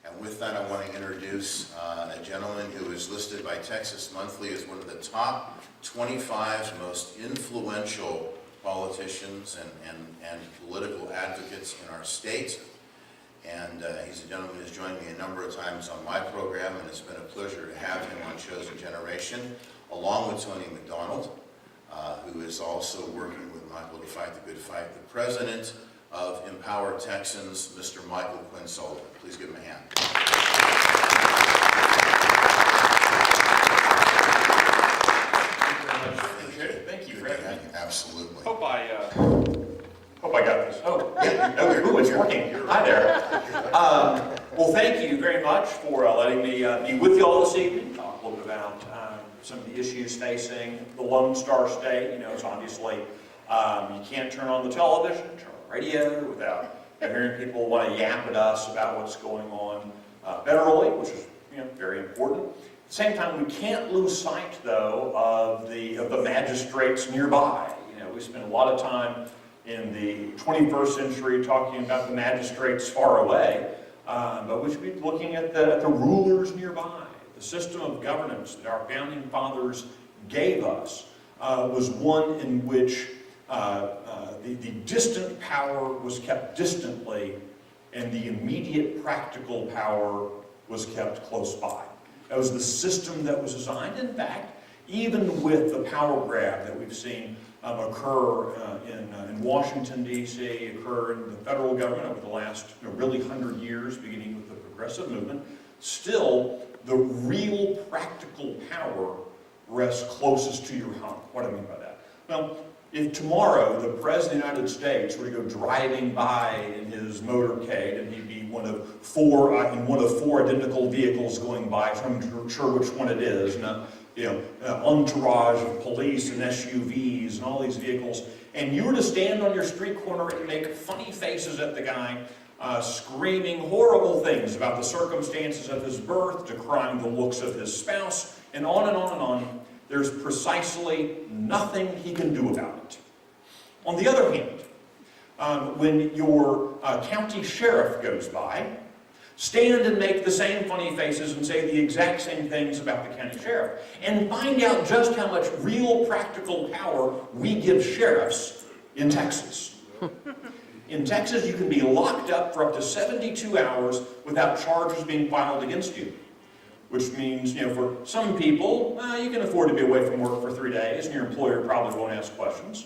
And with that, I want to introduce a gentleman who is listed by Texas Monthly as one of the top 25 most influential politicians and political advocates in our state. And he's a gentleman who's joined me a number of times on my program, and it's been a pleasure to have him on Chosen Generation, along with Tony McDonald, who is also working with Michael to fight the good fight, the president of Empower Texans, Mr. Michael Quinn Sullivan. Please give him a hand. Thank you, Fred. Absolutely. Hope I got this. Oh, yeah. Oh, it's working. Hi there. Well, thank you very much for letting me be with you all this evening. Talk a little bit about some of the issues facing the Lone Star State. You know, it's obviously you can't turn on the television, turn on the radio without hearing people want to yap at us about what's going on federally, which is very important. At the same time, we can't lose sight, though, of the magistrates nearby. We spend a lot of time in the 21st century talking about the magistrates far away, but we should be looking at the rulers nearby. The system of governance that our founding fathers gave us was one in which the distant power was kept distantly and the immediate practical power was kept close by. That was the system that was designed. In fact, even with the power grab that we've seen occur in Washington, D.C., occur in the federal government over the last really 100 years, beginning with the progressive movement, still the real practical power rests closest to your home. What do I mean by that? Well, if tomorrow the President of the United States were to go driving by in his motorcade and he'd be in one of four identical vehicles going by, so I'm sure which one it is, entourage of police and SUVs and all these vehicles, and you were to stand on your street corner and make funny faces at the guy, screaming horrible things about the circumstances of his birth, decrying the looks of his spouse, and on and on and on, there's precisely nothing he can do about it. On the other hand, when your county sheriff goes by, stand and make the same funny faces and say the exact same things about the county sheriff, and find out just how much real practical power we give sheriffs in Texas. In Texas, you can be locked up for up to 72 hours without charges being filed against you. Which means, for some people, you can afford to be away from work for 3 days and your employer probably won't ask questions.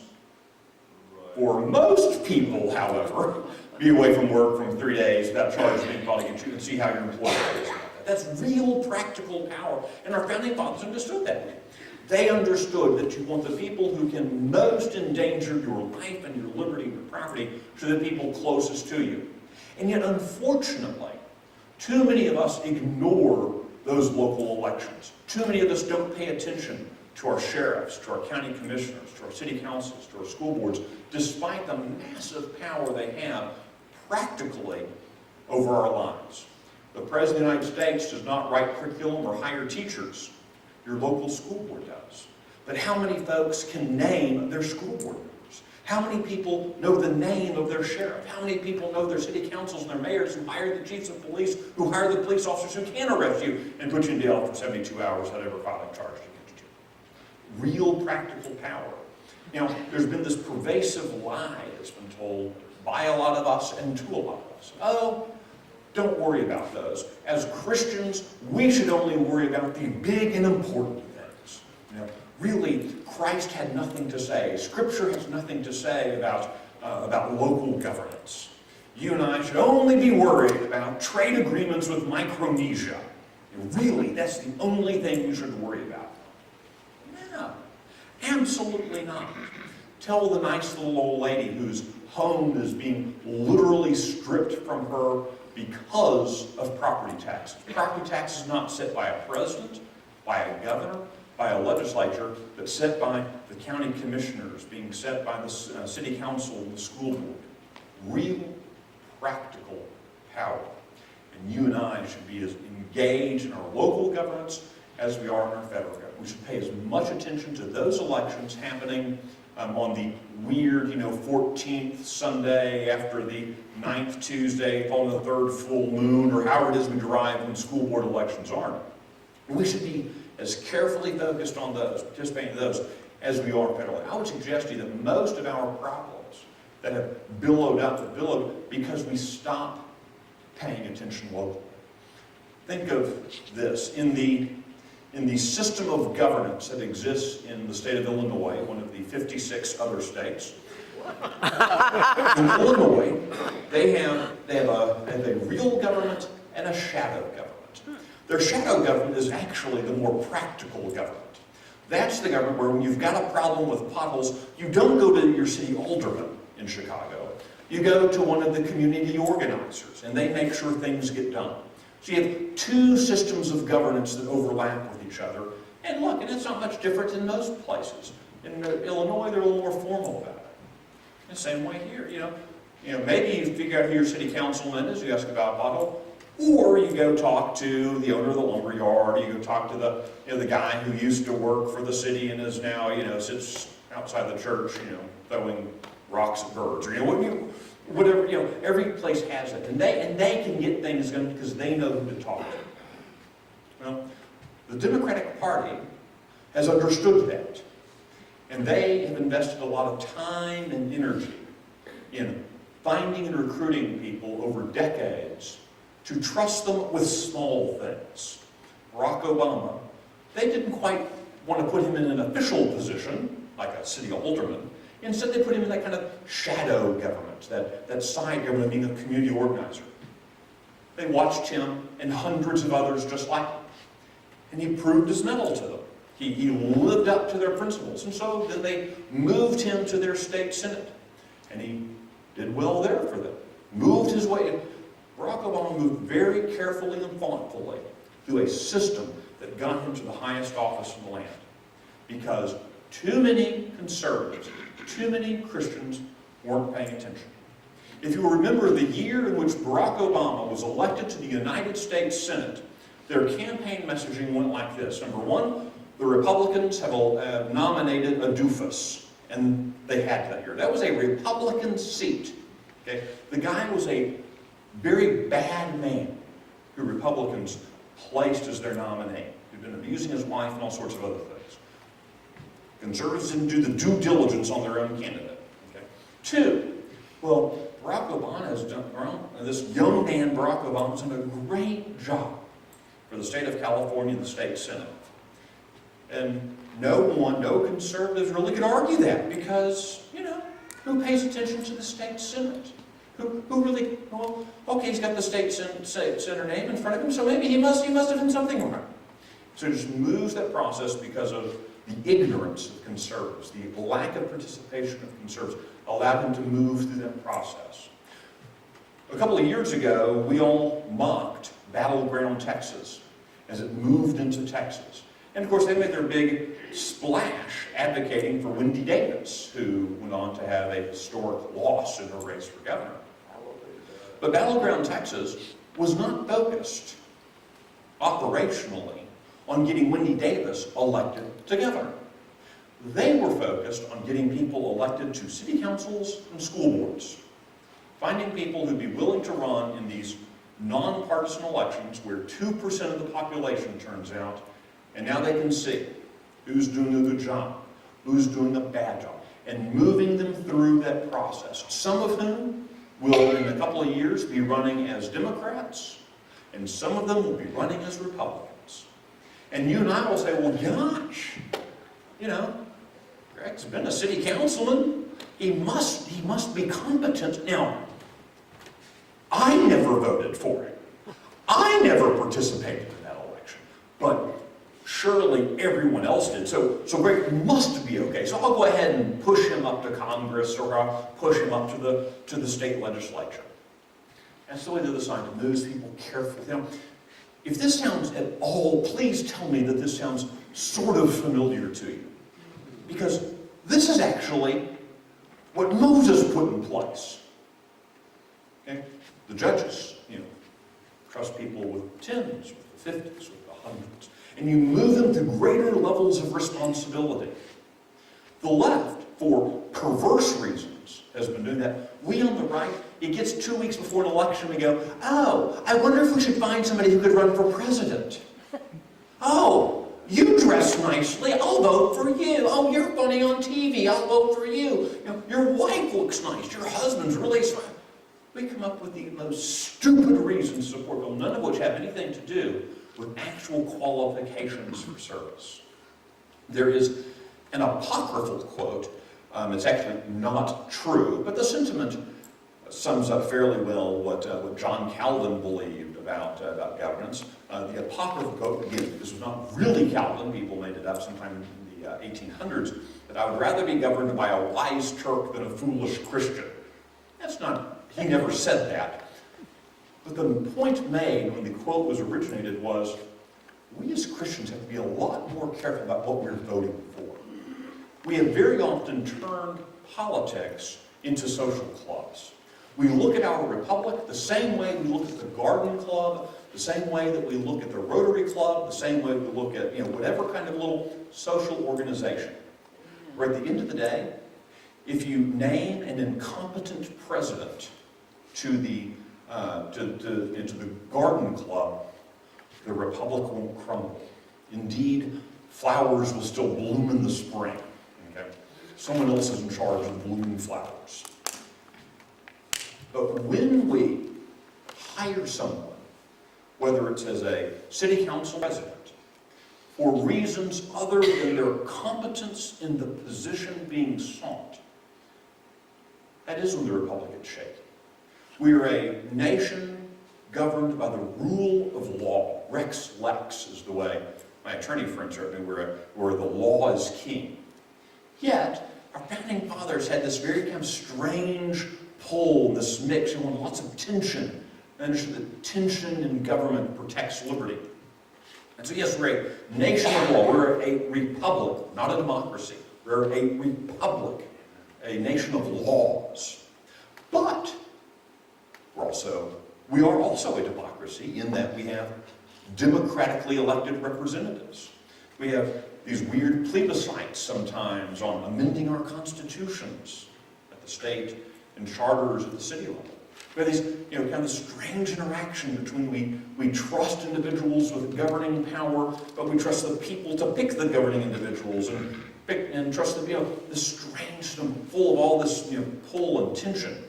For most people, however, be away from work for 3 days without charges being filed against you and see how your employer is. That's real practical power. And our founding fathers understood that. They understood that you want the people who can most endanger your life and your liberty and your property to the people closest to you. And yet, unfortunately, too many of us ignore those local elections. Too many of us don't pay attention to our sheriffs, to our county commissioners, to our city councils, to our school boards, despite the massive power they have practically over our lives. The President of the United States does not write curriculum or hire teachers. Your local school board does. But how many folks can name their school board members? How many people know the name of their sheriff? How many people know their city councils and their mayors who hire the chiefs of police, who hire the police officers who can arrest you and put you in jail for 72 hours without ever filing charges against you? Real practical power. There's been this pervasive lie that's been told by a lot of us and to a lot of us. Oh, don't worry about those. As Christians, we should only worry about the big and important things. Really, Christ had nothing to say. Scripture has nothing to say about local governance. You and I should only be worried about trade agreements with Micronesia. Really, that's the only thing you should worry about. No, absolutely not. Tell the nice little old lady whose home is being literally stripped from her because of property taxes. Property tax is not set by a president, by a governor, by a legislature, but set by the county commissioners, being set by the city council and the school board. Real, practical power. And you and I should be as engaged in our local governance as we are in our federal government. We should pay as much attention to those elections happening on the weird, 14th Sunday after the 9th Tuesday, following the third full moon, or however it is we derive when school board elections are. And we should be as carefully focused on those, participating in those, as we are federally. I would suggest to you that most of our problems that have billowed because we stopped paying attention locally. Think of this. In the system of governance that exists in the state of Illinois, one of the 56 other states, in Illinois, they have a real government and a shadow government. Their shadow government is actually the more practical government. That's the government where when you've got a problem with potholes, you don't go to your city alderman in Chicago. You go to one of the community organizers, and they make sure things get done. So you have two systems of governance that overlap with each other. And look, and it's not much different in most places. In Illinois, they're a little more formal about it. The same way here, maybe you figure out who your city councilman is, you ask about a pothole, or you go talk to the owner of the lumber yard, or you go talk to the guy who used to work for the city and is now, sits outside the church, throwing rocks at birds, or whatever, every place has it. And they can get things done because they know who to talk to. Well, the Democratic Party has understood that. And they have invested a lot of time and energy in finding and recruiting people over decades to trust them with small things. Barack Obama, they didn't quite want to put him in an official position, like a city alderman. Instead, they put him in that kind of shadow government, that side government, being a community organizer. They watched him and hundreds of others just like him. And he proved his mettle to them. He lived up to their principles. And so then they moved him to their state senate. And he did well there for them. Moved his way. Barack Obama moved very carefully and thoughtfully through a system that got him to the highest office in the land. Because too many conservatives, too many Christians weren't paying attention. If you remember the year in which Barack Obama was elected to the United States Senate, their campaign messaging went like this. Number one, the Republicans have nominated a doofus, and they had that year. That was a Republican seat. Okay? The guy was a very bad man who Republicans placed as their nominee, who'd been abusing his wife and all sorts of other things. Conservatives didn't do the due diligence on their own candidate. Okay? Two, well, Barack Obama has done, this young man, Barack Obama, has done a great job for the state of California and the state senate. And no conservatives really could argue that because, who pays attention to the state senate? Who really, well, okay, he's got the state senator name in front of him, so maybe he must have done something right. So it just moves that process because of the ignorance of conservatives, the lack of participation of conservatives allowed him to move through that process. A couple of years ago, we all mocked Battleground Texas as it moved into Texas. And of course, they made their big splash advocating for Wendy Davis, who went on to have a historic loss in her race for governor. But Battleground Texas was not focused operationally on getting Wendy Davis elected to governor. They were focused on getting people elected to city councils and school boards. Finding people who'd be willing to run in these nonpartisan elections where 2% of the population turns out, and now they can see who's doing a good job, who's doing a bad job, and moving them through that process. Some of whom will, in a couple of years, be running as Democrats, and some of them will be running as Republicans. And you and I will say, well, gosh, Greg's been a city councilman. He must be competent. Now, I never voted for him. I never participated in that election. But surely everyone else did. So Greg must be okay. So I'll go ahead and push him up to Congress, or I'll push him up to the state legislature. That's the way the other side moves people carefully. Now, if this sounds at all, please tell me that this sounds sort of familiar to you. Because this is actually what Moses put in place. Okay? The judges, trust people with tens, with the 50s, with the hundreds. And you move them to greater levels of responsibility. The left for perverse reasons, has been doing that. We on the right, it gets 2 weeks before an election, we go, oh, I wonder if we should find somebody who could run for president. Oh, you dress nicely, I'll vote for you. Oh, you're funny on TV, I'll vote for you. You know, your wife looks nice, your husband's really smart. We come up with the most stupid reasons to support people, none of which have anything to do with actual qualifications for service. There is an apocryphal quote. It's actually not true, but the sentiment sums up fairly well what John Calvin believed about governance. The apocryphal quote, again, this was not really Calvin, people made it up sometime in the 1800s, that I would rather be governed by a wise Turk than a foolish Christian. That's not, he never said that. But the point made when the quote was originated was, we as Christians have to be a lot more careful about what we're voting for. We have very often turned politics into social clubs. We look at our republic the same way we look at the garden club, the same way that we look at the Rotary Club, the same way we look at whatever kind of little social organization. Where at the end of the day, if you name an incompetent president to the garden club, the republic won't crumble. Indeed, flowers will still bloom in the spring. Okay? Someone else is in charge of blooming flowers. But when we hire someone, whether it's as a city council president, for reasons other than their competence in the position being sought, that is when the republic gets shaken. We are a nation governed by the rule of law. Rex lex is the way my attorney friends are doing, where the law is king. Yet, our founding fathers had this very kind of strange pull, this mix, and lots of tension. And that tension in government protects liberty. And so yes, we're a nation of law. We're a republic, not a democracy. We're a republic, a nation of laws. But we are also a democracy in that we have democratically elected representatives. We have these weird plebiscites sometimes on amending our constitutions at the state and charters at the city level. We have these, kind of strange interaction between we trust individuals with governing power, but we trust the people to pick the governing individuals and trust them, this strange system full of all this, pull and tension.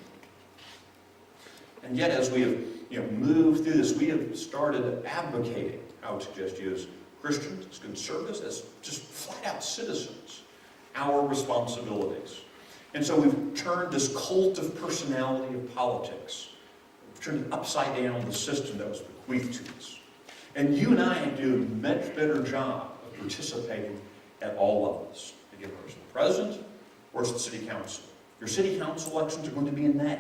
And yet, as we have, moved through this, we have started advocating, I would suggest you as Christians, as conservatives, as just flat-out citizens, our responsibilities. And so we've turned this cult of personality of politics, we've turned it upside down the system that was bequeathed to us. And you and I do a much better job of participating at all levels. Again, whether it's the president or it's the city council. Your city council elections are going to be in May.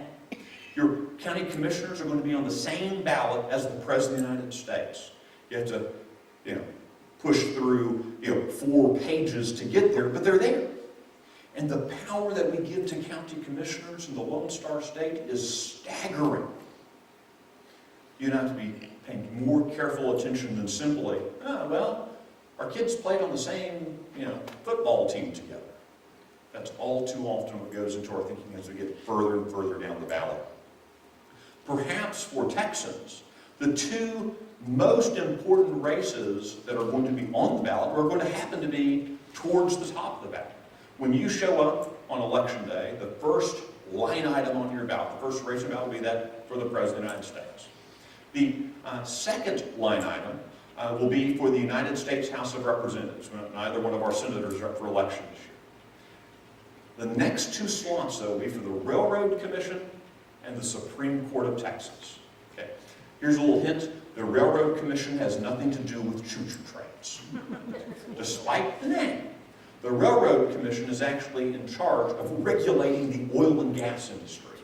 Your county commissioners are going to be on the same ballot as the President of the United States. You have to, push through, 4 pages to get there, but they're there. And the power that we give to county commissioners in the Lone Star State is staggering. You have to be paying more careful attention than simply, our kids played on the same, football team together. That's all too often what goes into our thinking as we get further and further down the ballot. Perhaps for Texans, the 2 most important races that are going to be on the ballot are going to happen to be towards the top of the ballot. When you show up on Election Day, the first line item on your ballot, the first race on the ballot will be that for the President of the United States. The second line item will be for the United States House of Representatives. Neither one of our senators are up for election this year. The next 2 slots, though, will be for the Railroad Commission and the Supreme Court of Texas. Okay. Here's a little hint. The Railroad Commission has nothing to do with choo-choo trains. Despite the name, the Railroad Commission is actually in charge of regulating the oil and gas industry.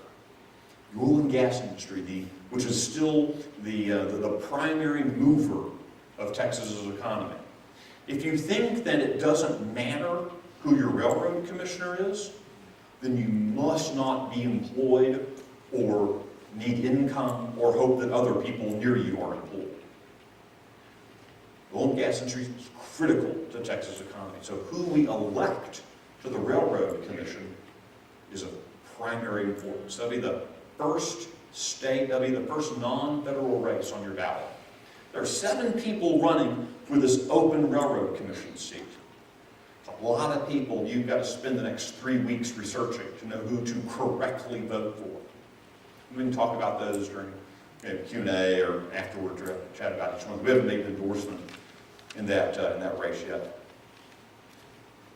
The oil and gas industry, which is still the primary mover of Texas's economy. If you think that it doesn't matter who your railroad commissioner is, then you must not be employed or need income or hope that other people near you are employed. The oil and gas industry is critical to Texas economy. So who we elect to the Railroad Commission is of primary importance. That'll be the first state, that'll be the first non-federal race on your ballot. There are 7 people running for this open Railroad Commission seat. It's a lot of people you've got to spend the next 3 weeks researching to know who to correctly vote for. We can talk about those during Q&A or afterwards, or chat about each one. We haven't made an endorsement in that race yet.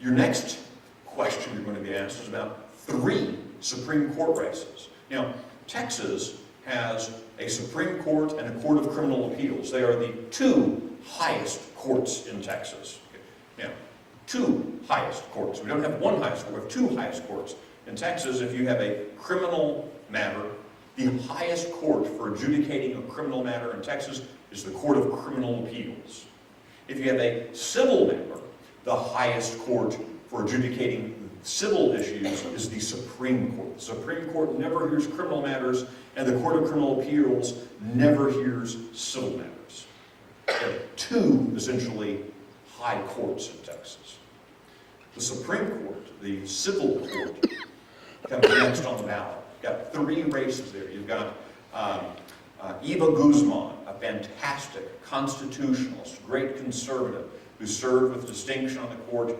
Your next question you're going to be asked is about 3 Supreme Court races. Now, Texas has a Supreme Court and a Court of Criminal Appeals. They are the 2 highest courts in Texas. Now, 2 highest courts. We don't have 1 highest court, we have 2 highest courts. In Texas, if you have a criminal matter, the highest court for adjudicating a criminal matter in Texas is the Court of Criminal Appeals. If you have a civil matter, the highest court for adjudicating civil issues is the Supreme Court. The Supreme Court never hears criminal matters, and the Court of Criminal Appeals never hears civil matters. There are 2, essentially, high courts in Texas. The Supreme Court, the civil court, comes next on the ballot. You've got 3 races there. You've got Eva Guzman, a fantastic constitutionalist, great conservative, who served with distinction on the court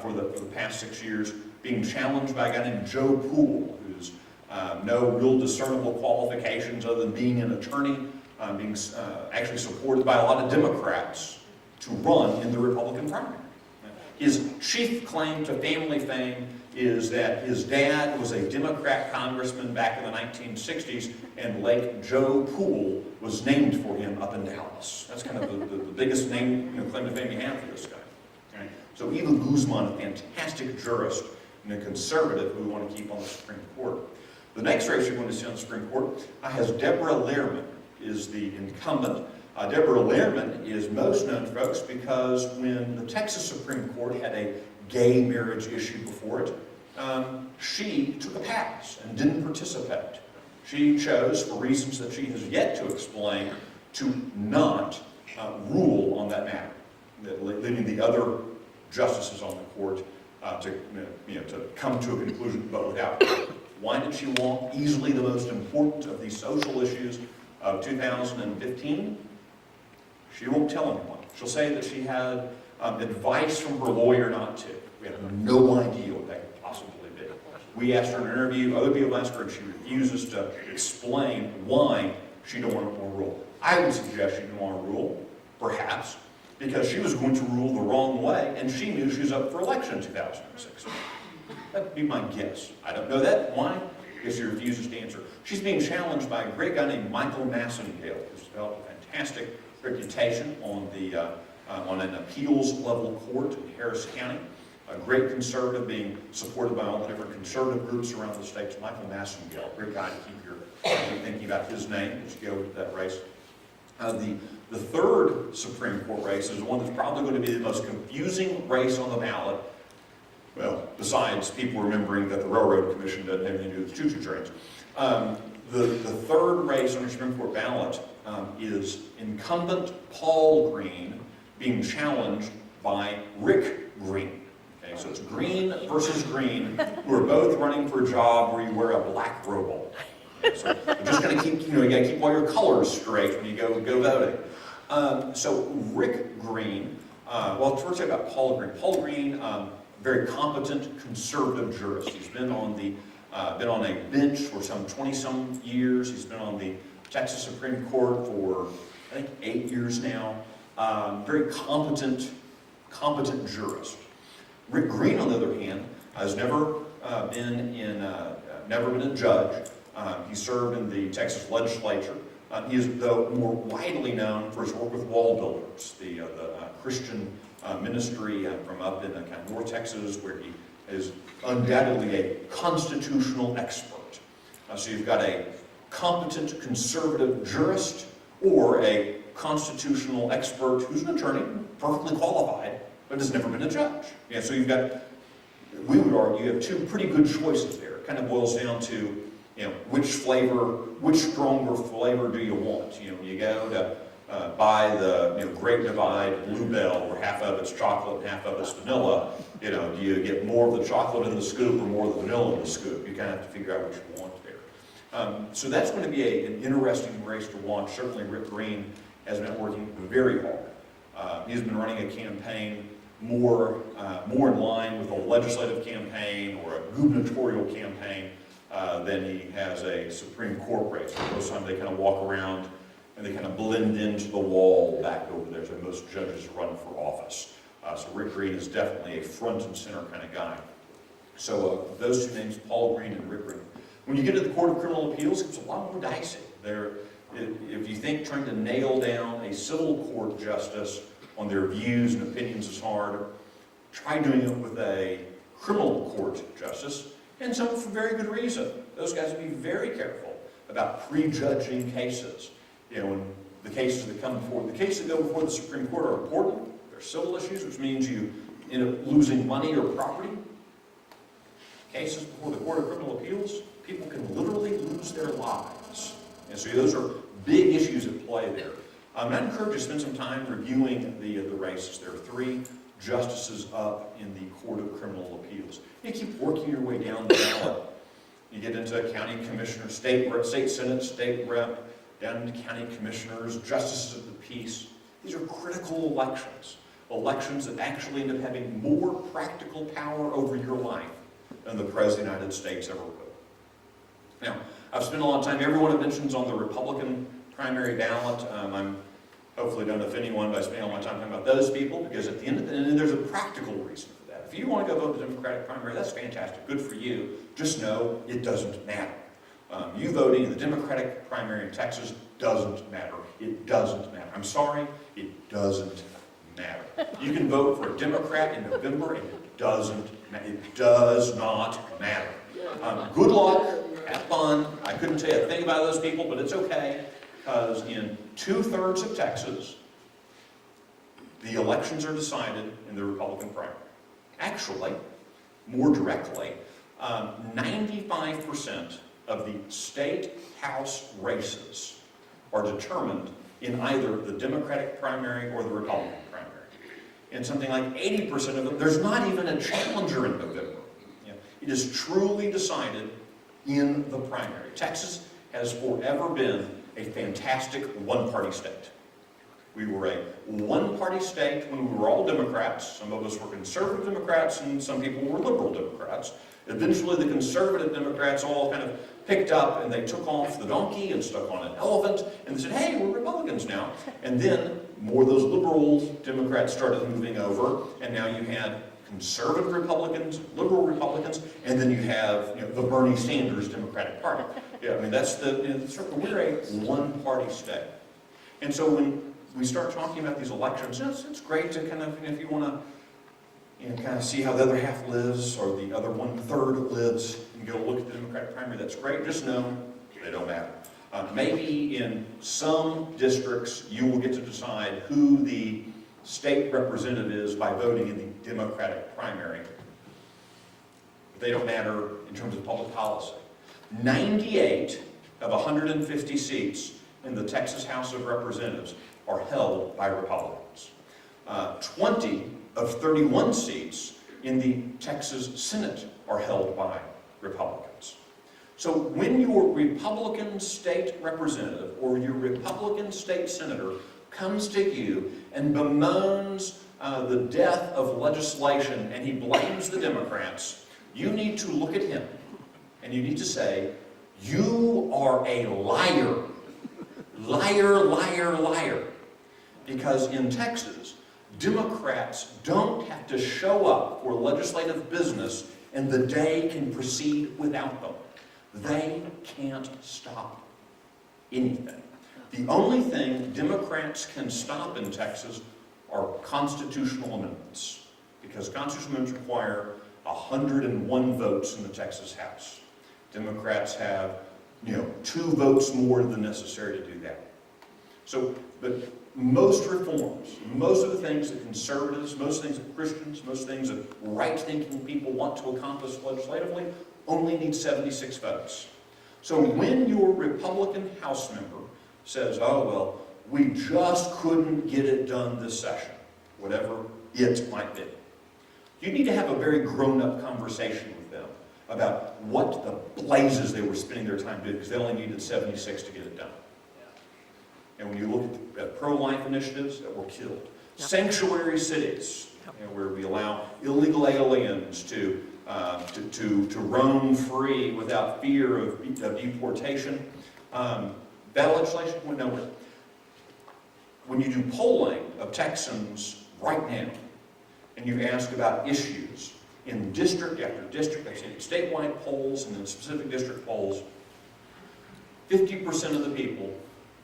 for the past 6 years, being challenged by a guy named Joe Poole, who's no real discernible qualifications other than being an attorney, being actually supported by a lot of Democrats to run in the Republican primary. His chief claim to family fame is that his dad was a Democrat congressman back in the 1960s, and Lake Joe Poole was named for him up in Dallas. That's kind of the biggest name, claim to fame you have for this guy. Okay? So Eva Guzman, a fantastic jurist and a conservative who we want to keep on the Supreme Court. The next race you're going to see on the Supreme Court has Deborah Lehrman, is the incumbent. Deborah Lehrman is most known to folks because when the Texas Supreme Court had a gay marriage issue before it, she took a pass and didn't participate. She chose, for reasons that she has yet to explain, to not rule on that matter, leaving the other justices on the court to come to a conclusion, but without her. Why did she want easily the most important of these social issues of 2015? She won't tell anyone. She'll say that she had advice from her lawyer not to. We have no idea what that could possibly be. We asked her in an interview, other people asked her, and she refuses to explain why she don't want to rule. I would suggest she didn't want to rule, perhaps, because she was going to rule the wrong way, and she knew she was up for election in 2006. That'd be my guess. I don't know that. Why? Because she refuses to answer. She's being challenged by a great guy named Michael Massengale, who's developed a fantastic reputation on an appeals level court in Harris County. A great conservative being supported by all the different conservative groups around the states. Michael Massengale, great guy to keep your thinking about his name as you go to that race. The third Supreme Court race is the one that's probably going to be the most confusing race on the ballot. Well, besides people remembering that the Railroad Commission doesn't have anything to do with choo-choo trains. The third race on the Supreme Court ballot is incumbent Paul Green being challenged by Rick Green. Okay, so it's Green versus Green, who are both running for a job where you wear a black robe. Okay, so you're just going to keep, you got to keep all your colors straight when you go voting. So Rick Green, well, first about Paul Green. Paul Green, very competent conservative jurist. He's been on a bench for some 20-some years. He's been on the Texas Supreme Court for, I think, 8 years now. Very competent jurist. Rick Green, on the other hand, has never been a judge. He served in the Texas legislature. He is, though, more widely known for his work with Wall Builders, the Christian ministry from up in kind of North Texas, where he is undoubtedly a constitutional expert. So you've got a competent conservative jurist or a constitutional expert who's an attorney, perfectly qualified, but has never been a judge. Yeah, so you've got, we would argue, you have 2 pretty good choices there. It kind of boils down to, which stronger flavor do you want? You go to buy the Great Divide Bluebell, where half of it's chocolate and half of it's vanilla. Do you get more of the chocolate in the scoop or more of the vanilla in the scoop? You kind of have to figure out what you want there. So that's going to be an interesting race to watch. Certainly Rick Green has been working very hard. He's been running a campaign more in line with a legislative campaign or a gubernatorial campaign than he has a Supreme Court race. Most times they kind of walk around and they kind of blend into the wall back over there, so most judges run for office. So Rick Green is definitely a front and center kind of guy. So those two names, Paul Green and Rick Green. When you get to the Court of Criminal Appeals, it's a lot more dicey. If you think trying to nail down a civil court justice on their views and opinions is hard, try doing it with a criminal court justice, and some for very good reason. Those guys be very careful about prejudging cases. When the cases that come before, the cases that go before the Supreme Court are important. They're civil issues, which means you end up losing money or property. Cases before the Court of Criminal Appeals, people can literally lose their lives. And so those are big issues at play there. I encourage you to spend some time reviewing the races. There are 3 justices up in the Court of Criminal Appeals. You keep working your way down the ballot. You get into county commissioner, state senate, state rep, down into county commissioners, justices of the peace. These are critical elections. Elections that actually end up having more practical power over your life than the President of the United States ever will. Now, I've spent a lot of time, everyone mentions on the Republican primary ballot. I'm hopefully don't offend anyone by spending all my time talking about those people, because at the end of the day, there's a practical reason for that. If you want to go vote the Democratic primary, that's fantastic, good for you. Just know it doesn't matter. You voting in the Democratic primary in Texas doesn't matter. It doesn't matter. I'm sorry, it doesn't matter. You can vote for a Democrat in November, and it doesn't matter. It does not matter. Good luck, have fun. I couldn't tell you a thing about those people, but it's okay, because in 2/3 of Texas, the elections are decided in the Republican primary. Actually, more directly, 95% of the state House races are determined in either the Democratic primary or the Republican primary. And something like 80% of them, there's not even a challenger in November. It is truly decided in the primary. Texas has forever been a fantastic one-party state. We were a one-party state when we were all Democrats. Some of us were conservative Democrats and some people were liberal Democrats. Eventually the conservative Democrats all kind of picked up and they took off the donkey and stuck on an elephant and they said, hey, we're Republicans now. And then more of those liberal Democrats started moving over, and now you had conservative Republicans, liberal Republicans, and then you have the Bernie Sanders Democratic Party. Yeah, I mean that's we're a one-party state. And so when we start talking about these elections, it's great to kind of, if you want to kind of see how the other half lives or the other 1/3 lives, and go look at the Democratic primary, that's great. Just know they don't matter. Maybe in some districts you will get to decide who the state representative is by voting in the Democratic primary. But they don't matter in terms of public policy. 98 of 150 seats in the Texas House of Representatives are held by Republicans. 20 of 31 seats in the Texas Senate are held by Republicans. So when your Republican state representative or your Republican state senator comes to you and bemoans the death of legislation and he blames the Democrats, you need to look at him and you need to say, you are a liar. Liar, liar, liar. Because in Texas, Democrats don't have to show up for legislative business and the day can proceed without them. They can't stop anything. The only thing Democrats can stop in Texas are constitutional amendments, because constitutional amendments require 101 votes in the Texas House. Democrats have, 2 votes more than necessary to do that. So, but most reforms, most of the things that conservatives, most things that Christians, most things that right-thinking people want to accomplish legislatively only need 76 votes. So when your Republican House member says, oh, well, We just couldn't get it done this session, whatever it might be. You need to have a very grown-up conversation with them about what the blazes they were spending their time doing, because they only needed 76 to get it done. And when you look at pro-life initiatives that were killed, sanctuary cities, where we allow illegal aliens to roam free without fear of deportation, that legislation went nowhere. When you do polling of Texans right now, and you ask about issues in district after district, I've seen statewide polls and then specific district polls, 50% of the people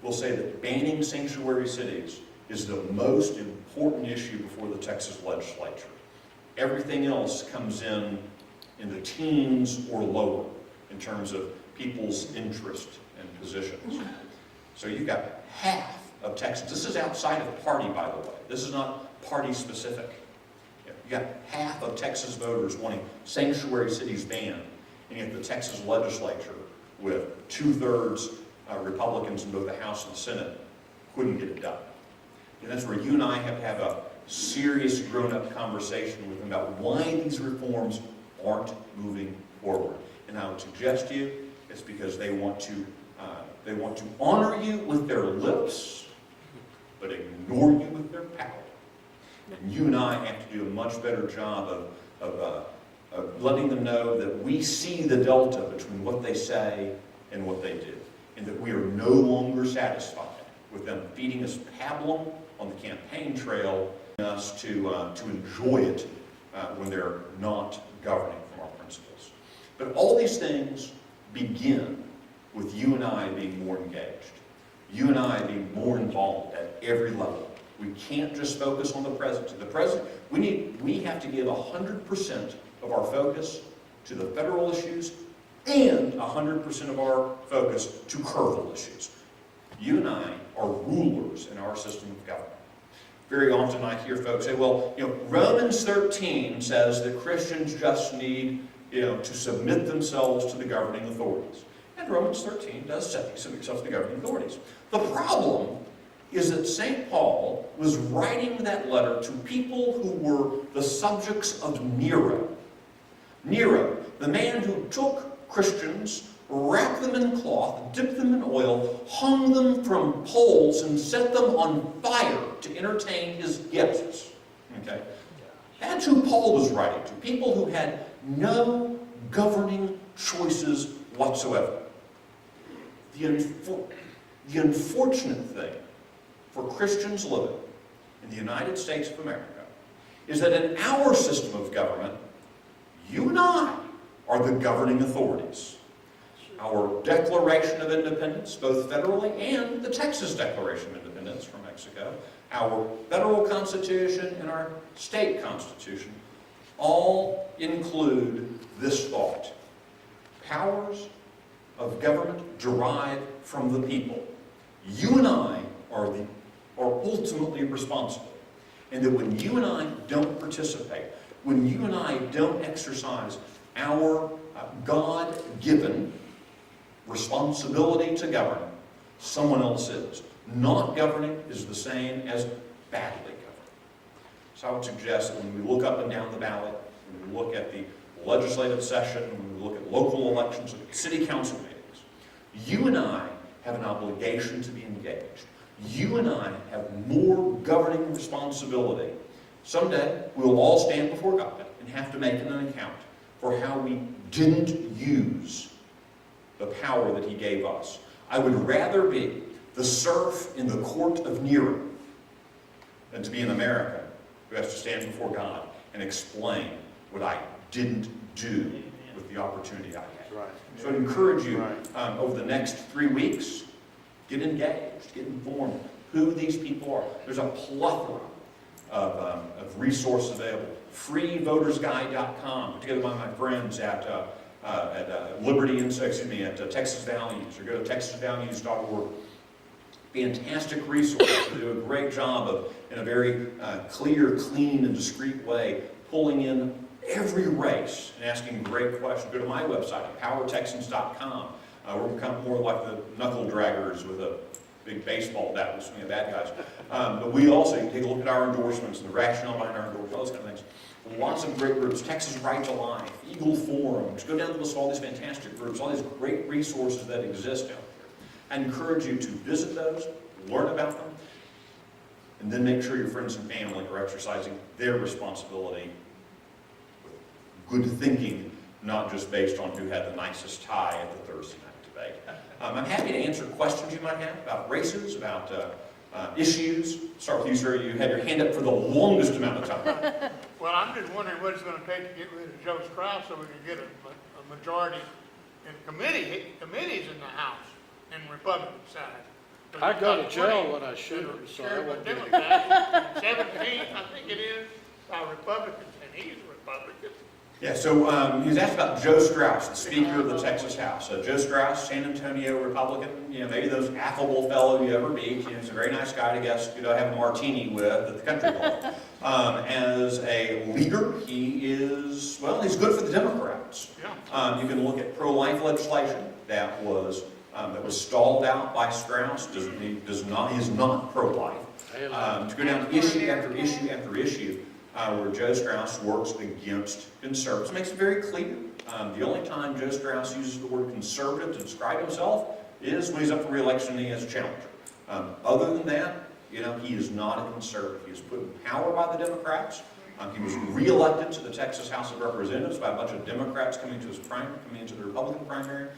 will say that banning sanctuary cities is the most important issue before the Texas legislature. Everything else comes in the teens or lower in terms of people's interest and positions. So you've got half of Texas. This is outside of party, by the way. This is not party specific. You've got half of Texas voters wanting sanctuary cities banned, and yet the Texas legislature, with 2/3 Republicans in both the House and the Senate, couldn't get it done. And that's where you and I have to have a serious grown-up conversation with them about why these reforms aren't moving forward. And I would suggest to you it's because they want to honor you with their lips, but ignore you with their power. And you and I have to do a much better job of letting them know that we see the delta between what they say and what they do, and that we are no longer satisfied with them feeding us pablum on the campaign trail, and us to enjoy it when they're not governing from our principles. But all these things begin with you and I being more engaged, you and I being more involved at every level. We can't just focus on the present. The present, we have to give 100% of our focus to the federal issues and 100% of our focus to curval issues. You and I are rulers in our system of government. Very often I hear folks say, well, Romans 13 says that Christians just need, to submit themselves to the governing authorities. And Romans 13 does say submit yourself to the governing authorities. The problem is that St. Paul was writing that letter to people who were the subjects of Nero. Nero, the man who took Christians, wrapped them in cloth, dipped them in oil, hung them from poles, and set them on fire to entertain his guests. Okay? That's who Paul was writing to, people who had no governing choices whatsoever. The unfortunate thing for Christians living in the United States of America is that in our system of government, you and I are the governing authorities. Our Declaration of Independence, both federally and the Texas Declaration of Independence from Mexico, our federal constitution and our state constitution, all include this thought. Powers of government derive from the people. You and I are ultimately responsible. And that when you and I don't participate, when you and I don't exercise our God-given responsibility to govern, someone else is. Not governing is the same as badly governing. So I would suggest that when we look up and down the ballot, when we look at the legislative session, when we look at local elections, look at city council meetings, you and I have an obligation to be engaged. You and I have more governing responsibility. Someday, we'll all stand before God and have to make an account for how we didn't use the power that He gave us. I would rather be the serf in the court of Nero than to be an American who has to stand before God and explain what I didn't do with the opportunity I had. Right. So I'd encourage you over the next 3 weeks, get engaged, get informed who these people are. There's a plethora of resources available. FreeVotersGuide.com, put together by my friends at Texas Values, or go to texasvalues.org. Fantastic resource. They do a great job of, in a very clear, clean, and discreet way, pulling in every race and asking great questions. Go to my website, powertexans.com. We're becoming more like the knuckle draggers with a big baseball bat with swinging bad guys. But we also, you can take a look at our endorsements and the rationale behind our endorsements, all those kind of things. Lots of great groups, Texas Right to Life, Eagle Forums, go down the list of all these fantastic groups, all these great resources that exist out there. I encourage you to visit those, learn about them, and then make sure your friends and family are exercising their responsibility with good thinking, not just based on who had the nicest tie at the Thursday night debate. I'm happy to answer questions you might have about races, about issues. Start with you, sir. You had your hand up for the longest amount of time. Well, I'm just wondering what it's going to take to get rid of Joe Strauss so we can get a majority in committees in the House and Republican side. I go to jail when I shoot him, so I won't be. Democrats, 17, I think it is, by Republicans, and he's a Republican. Yeah, so he was asked about Joe Strauss, the Speaker of the Texas House. Joe Strauss, San Antonio Republican, maybe the most affable fellow you ever meet. He's a very nice guy to guess, have a martini with at the country club. As a leader, he is, well, he's good for the Democrats. Yeah. You can look at pro-life legislation that was stalled out by Strauss. He's not pro-life. To go down issue after issue after issue, where Joe Strauss works against conservatives. Makes it very clear. The only time Joe Strauss uses the word conservative to describe himself is when he's up for re-election and he has a challenger. Other than that, he is not a conservative. He is put in power by the Democrats. He was re-elected to the Texas House of Representatives by a bunch of Democrats coming into the Republican primary.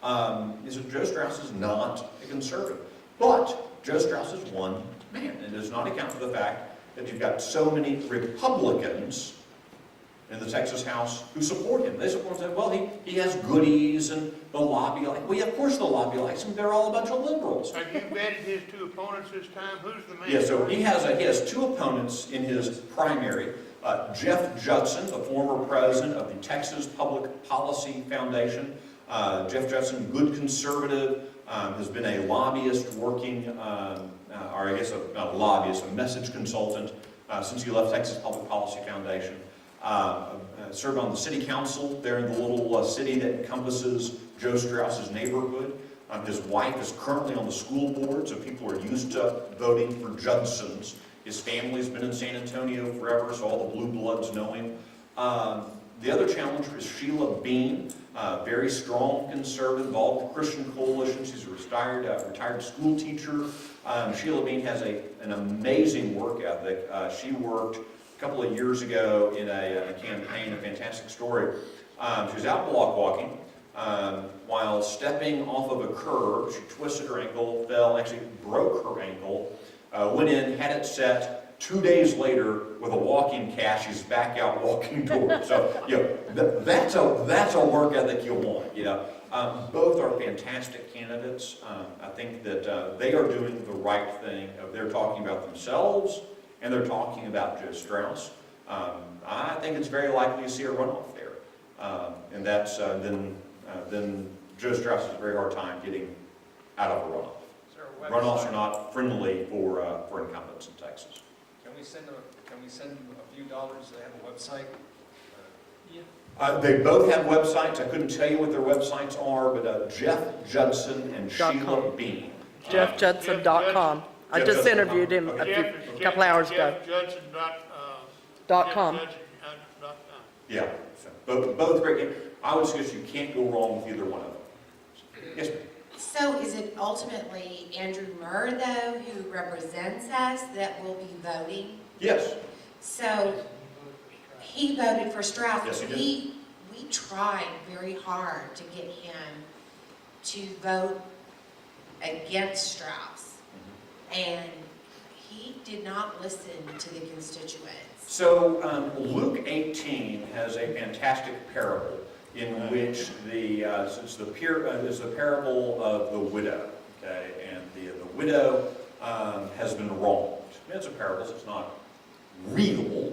So Joe Strauss is not a conservative. But Joe Strauss is one man. It does not account for the fact that you've got so many Republicans in the Texas House who support him. They support him. Well, he has goodies and the lobby. Well, yeah, of course the lobby likes him. They're all a bunch of liberals. Have you vetted his two opponents this time? Who's the man? Yeah, so he has two opponents in his primary. Jeff Judson, the former president of the Texas Public Policy Foundation. Jeff Judson, good conservative, has been a lobbyist working, or I guess not a lobbyist, a message consultant since he left Texas Public Policy Foundation. Served on the city council there in the little city that encompasses Joe Strauss's neighborhood. His wife is currently on the school board, so people are used to voting for Judsons. His family's been in San Antonio forever, so all the blue bloods know him. The other challenger is Sheila Bean, very strong conservative, involved with the Christian Coalition. She's a retired school teacher. Sheila Bean has an amazing work ethic. She worked a couple of years ago in a campaign, a fantastic story. She was out block walking. While stepping off of a curb, she twisted her ankle, fell, actually broke her ankle, went in, had it set. 2 days later, with a walking cast, she's back out walking towards. So, that's a work ethic you want. Both are fantastic candidates. I think that they are doing the right thing. They're talking about themselves, and they're talking about Joe Strauss. I think it's very likely to see a runoff there, and that's then Joe Strauss has a very hard time getting out of a runoff. Runoffs are not friendly for incumbents in Texas. Can we send them a few dollars? They have a website? They both have websites. I couldn't tell you what their websites are, but Jeff Judson and Sheila Bean. JeffJudson.com. I just interviewed him a couple hours ago. JeffJudson.com. Yeah, so both great. I would suggest you can't go wrong with either one of them. Yes, ma'am. So is it ultimately Andrew Murr, though, who represents us that will be voting? Yes. So he voted for Strauss. Yes, he did. We tried very hard to get him to vote against Strauss. And he did not listen to the constituents. So Luke 18 has a fantastic parable in which it's the parable of the widow, okay, and the widow has been wronged. It's a parable, so it's not real,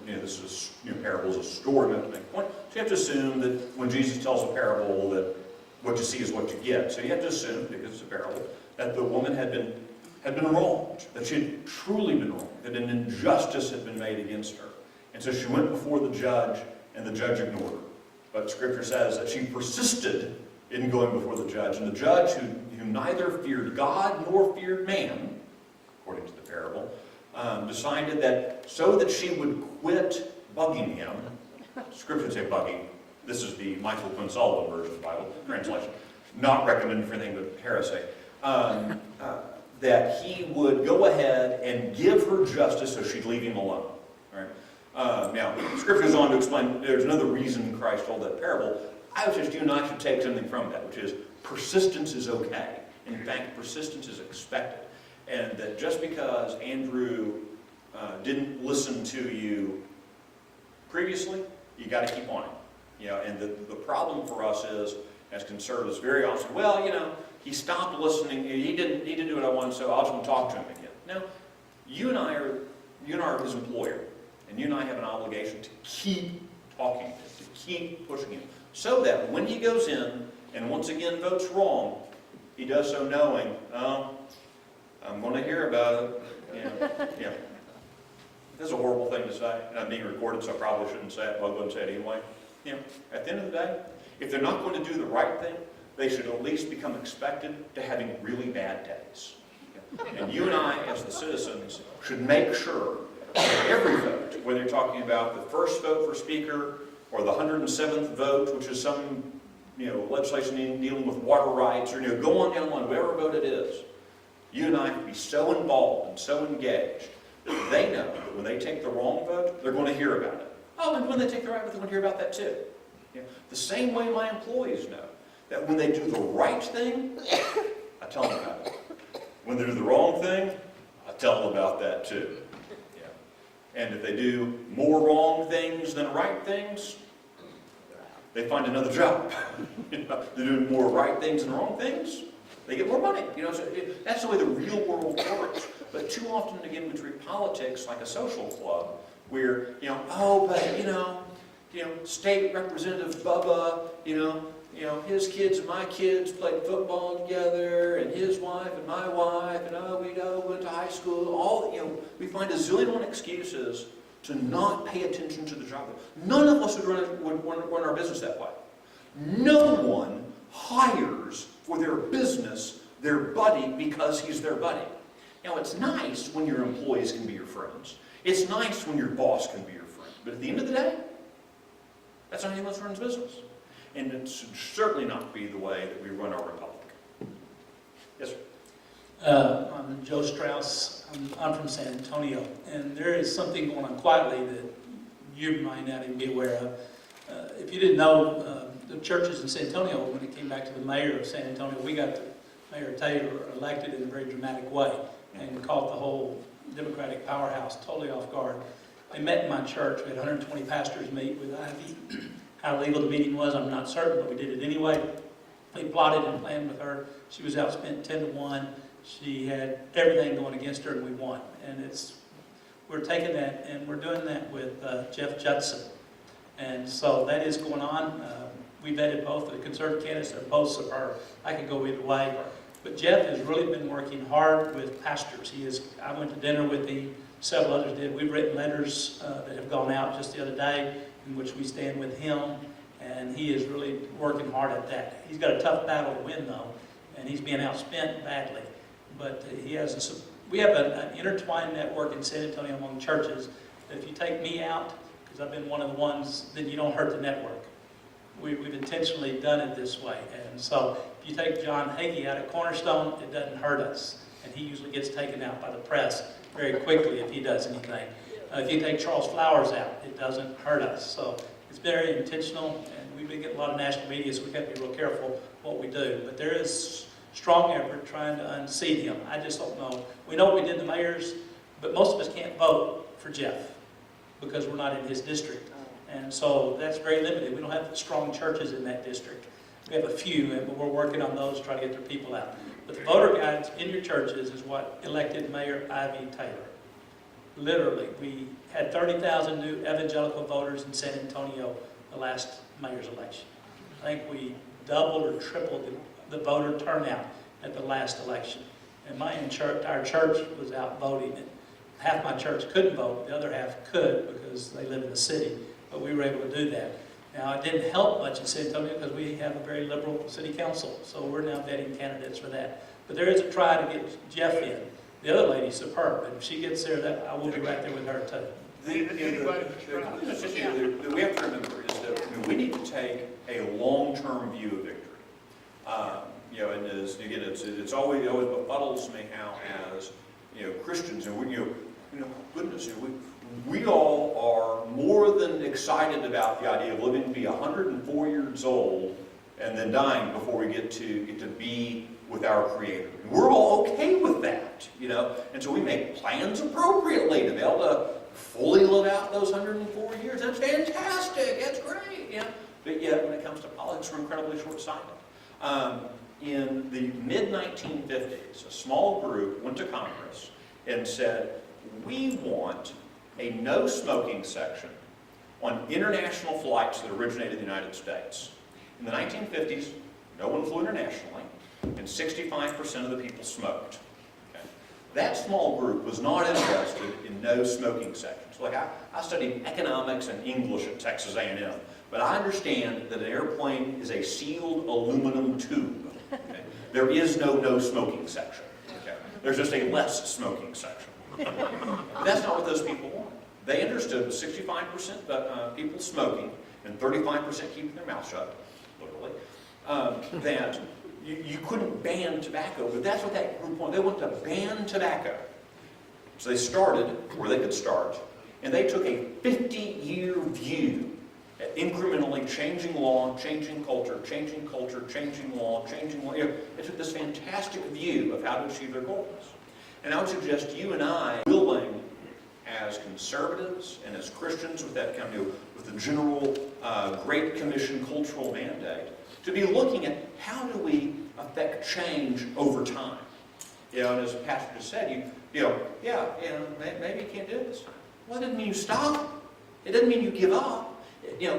this is parable is a story meant to make a point. So you have to assume that when Jesus tells a parable that what you see is what you get. So you have to assume, because it's a parable, that the woman had been wronged, that she had truly been wronged, that an injustice had been made against her. And so she went before the judge, and the judge ignored her. But Scripture says that she persisted in going before the judge. And the judge, who neither feared God nor feared man, according to the parable, decided that so that she would quit bugging him, Scripture would say bugging, this is the Michael Quinn Sullivan version of the Bible translation, not recommended for anything but heresy, that he would go ahead and give her justice so she'd leave him alone. Right? Now, Scripture goes on to explain there's another reason Christ told that parable. I would suggest you and I should take something from that, which is persistence is okay. In fact, persistence is expected. And that just because Andrew didn't listen to you previously, you got to keep on it. And the problem for us is, as conservatives, very often, well, he stopped listening. He didn't do what I wanted, so I'll just want to talk to him again. No, you and I are his employer, and you and I have an obligation to keep talking to him, to keep pushing him, so that when he goes in and once again votes wrong, he does so knowing, oh, I'm going to hear about it. Yeah. That's a horrible thing to say, and I'm being recorded, so I probably shouldn't say it, but I'll go and say it anyway. At the end of the day, if they're not going to do the right thing, they should at least become expected to having really bad days. And you and I, as the citizens, should make sure that every vote, whether you're talking about the first vote for speaker or the 107th vote, which is some legislation dealing with water rights, or go on down the line, whatever vote it is, you and I can be so involved and so engaged that they know that when they take the wrong vote, they're going to hear about it. Oh, and when they take the right vote, they're going to hear about that too. The same way my employees know that when they do the right thing, I tell them about it. When they do the wrong thing, I tell them about that too. And if they do more wrong things than right things, they find another job. They're doing more right things than wrong things, they get more money. So that's the way the real world works. But too often, again, we treat politics like a social club, where State Representative Bubba, his kids and my kids played football together, and his wife and my wife, and we went to high school. We find a zillion excuses to not pay attention to the job. None of us would run our business that way. No one hires for their business their buddy because he's their buddy. Now, it's nice when your employees can be your friends. It's nice when your boss can be your friend. But at the end of the day, that's not how anyone runs business. And it should certainly not be the way that we run our republic. Yes, sir. I'm Joe Strauss. I'm from San Antonio. And there is something going on quietly that you might not even be aware of. If you didn't know, the churches in San Antonio, when it came back to the mayor of San Antonio, we got Mayor Taylor elected in a very dramatic way and caught the whole Democratic powerhouse totally off guard. They met in my church. We had 120 pastors meet with Ivy. How legal the meeting was, I'm not certain, but we did it anyway. We plotted and planned with her. She was outspent 10-1. She had everything going against her, and we won. And we're taking that, and we're doing that with Jeff Judson. And so that is going on. We vetted both of the conservative candidates. They're both superb. I could go either way. But Jeff has really been working hard with pastors. I went to dinner with him. Several others did. We've written letters that have gone out just the other day in which we stand with him. And he is really working hard at that. He's got a tough battle to win, though. And he's being outspent badly. But we have an intertwined network in San Antonio among churches that if you take me out, because I've been one of the ones, then you don't hurt the network. We've intentionally done it this way. And so if you take John Hagee out of Cornerstone, it doesn't hurt us. And he usually gets taken out by the press very quickly if he does anything. If you take Charles Flowers out, it doesn't hurt us. So it's very intentional, and we've been getting a lot of national media, so we've got to be real careful what we do. But there is strong effort trying to unseat him. I just don't know. We know what we did to mayors, but most of us can't vote for Jeff because we're not in his district. And so that's very limited. We don't have strong churches in that district. We have a few, but we're working on those, trying to get their people out. But the voter guides in your churches is what elected Mayor Ivy Taylor. Literally, we had 30,000 new evangelical voters in San Antonio the last mayor's election. I think we doubled or tripled the voter turnout at the last election. And our church was out voting. And half my church couldn't vote, the other half could because they live in the city. But we were able to do that. Now, it didn't help much in San Antonio because we have a very liberal city council, so we're now vetting candidates for that. But there is a try to get Jeff in. The other lady's superb, and if she gets there, that I will be right there with her too. The issue that we have to remember is that we need to take a long-term view of victory. And it's always befuddles me how, as Christians, and goodness, we all are more than excited about the idea of living to be 104 years old and then dying before we get to be with our Creator. And we're all okay with that, and so we make plans appropriately to be able to fully live out those 104 years. That's fantastic. That's great. But yet, when it comes to politics, we're incredibly short-sighted. In the mid-1950s, a small group went to Congress and said, we want a no-smoking section on international flights that originated in the United States. In the 1950s, no one flew internationally, and 65% of the people smoked. Okay? That small group was not interested in no-smoking sections. Like I studied economics and English at Texas A&M, but I understand that an airplane is a sealed aluminum tube. Okay? There is no smoking section. Okay? There's just a less smoking section. But that's not what those people want. They understood with 65% people smoking and 35% keeping their mouth shut, literally, that you couldn't ban tobacco, but that's what that group wanted. They wanted to ban tobacco. So they started where they could start, and they took a 50-year view at incrementally changing law, changing culture, changing law, changing law. They took this fantastic view of how to achieve their goals. And I would suggest you and I, willing as conservatives and as Christians with that kind of, with the general Great Commission cultural mandate, to be looking at how do we affect change over time. And as the pastor just said, maybe you can't do this. Well, it doesn't mean you stop. It doesn't mean you give up.